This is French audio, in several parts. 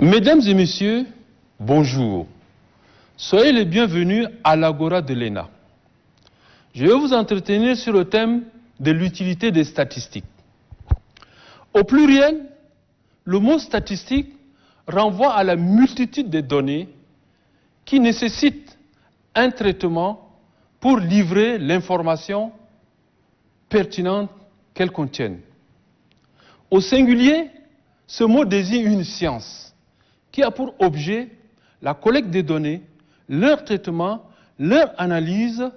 Mesdames et messieurs, bonjour. Soyez les bienvenus à l'Agora de l'ENA. Je vais vous entretenir sur le thème de l'utilité des statistiques. Au pluriel, le mot statistique renvoie à la multitude de données qui nécessitent un traitement pour livrer l'information pertinente qu'elles contiennent. Au singulier, ce mot désigne une science qui a pour objet la collecte des données, leur traitement, leur analyse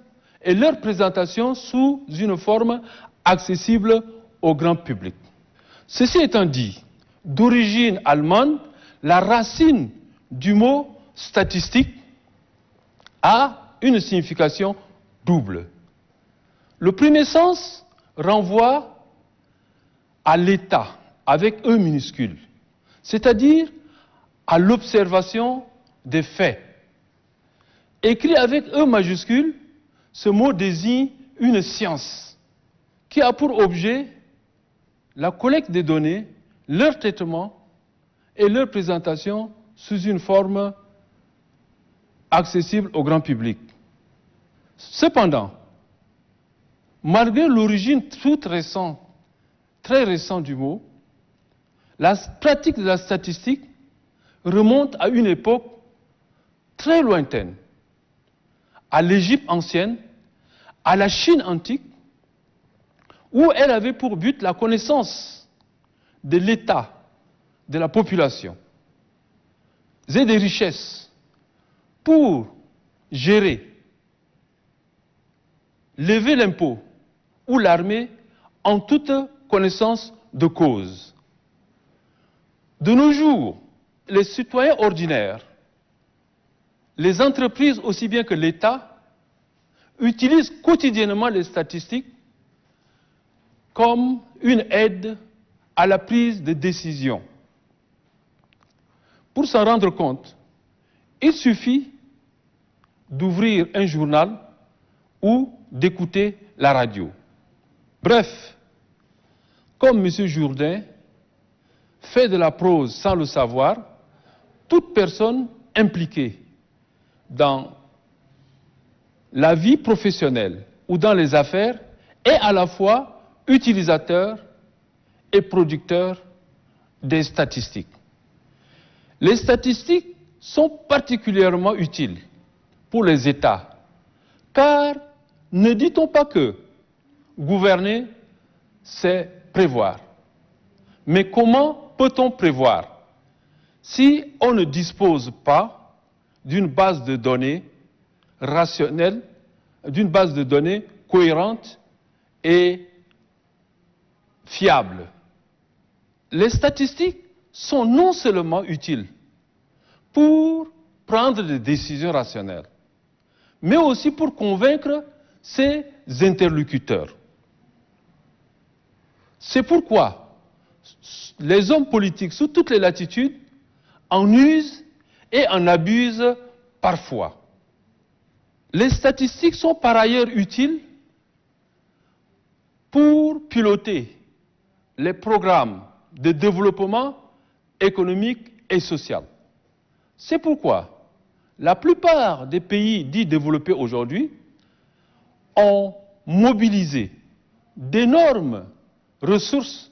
et leur présentation sous une forme accessible au grand public. Ceci étant dit, d'origine allemande, la racine du mot statistique a une signification double. Le premier sens renvoie à l'état avec E minuscule, c'est-à-dire à l'observation des faits. Écrit avec E majuscule, ce mot désigne une science qui a pour objet la collecte des données, leur traitement et leur présentation sous une forme accessible au grand public. Cependant, malgré l'origine toute récente, très récente du mot, la pratique de la statistique remonte à une époque très lointaine, à l'Égypte ancienne, à la Chine antique, où elle avait pour but la connaissance de l'état de la population et des richesses pour gérer, lever l'impôt ou l'armée en toute connaissance de cause. De nos jours, les citoyens ordinaires, les entreprises aussi bien que l'État, utilisent quotidiennement les statistiques comme une aide à la prise de décision. Pour s'en rendre compte, il suffit d'ouvrir un journal ou d'écouter la radio. Bref, comme M. Jourdain fait de la prose sans le savoir, toute personne impliquée dans la vie professionnelle ou dans les affaires est à la fois utilisateur et producteur des statistiques. Les statistiques sont particulièrement utiles pour les États, car ne dit-on pas que gouverner, c'est prévoir. Mais comment peut-on prévoir si on ne dispose pas d'une base de données rationnelle, d'une base de données cohérente et fiable? Les statistiques sont non seulement utiles pour prendre des décisions rationnelles, mais aussi pour convaincre ses interlocuteurs. C'est pourquoi les hommes politiques, sous toutes les latitudes, en usent et en abusent parfois. Les statistiques sont par ailleurs utiles pour piloter les programmes de développement économique et social. C'est pourquoi la plupart des pays dits développés aujourd'hui ont mobilisé d'énormes ressources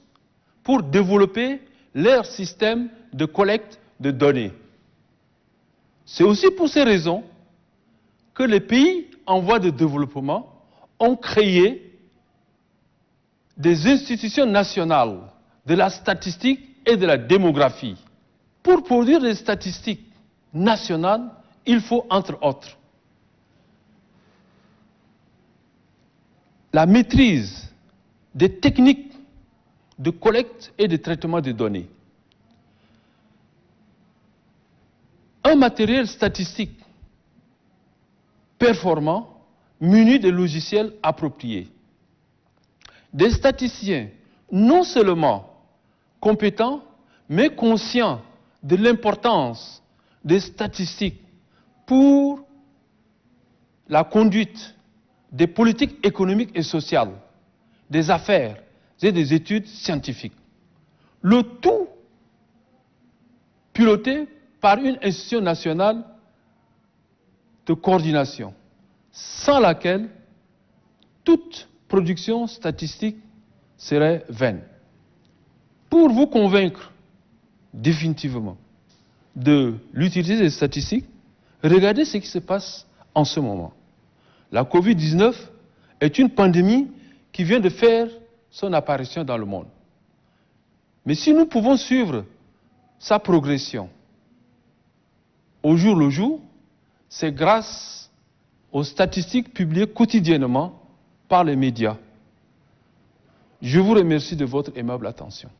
pour développer leur système de collecte de données. C'est aussi pour ces raisons que les pays en voie de développement ont créé des institutions nationales de la statistique et de la démographie. Pour produire des statistiques nationales, il faut, entre autres, la maîtrise des techniques de collecte et de traitement des données. Un matériel statistique performant, muni de logiciels appropriés. Des statisticiens non seulement compétents, mais conscients de l'importance des statistiques pour la conduite des politiques économiques et sociales, des affaires et des études scientifiques. Le tout pilotée par une institution nationale de coordination, sans laquelle toute production statistique serait vaine. Pour vous convaincre définitivement de l'utilité des statistiques, regardez ce qui se passe en ce moment. La Covid-19 est une pandémie qui vient de faire son apparition dans le monde. Mais si nous pouvons suivre sa progression au jour le jour, c'est grâce aux statistiques publiées quotidiennement par les médias. Je vous remercie de votre aimable attention.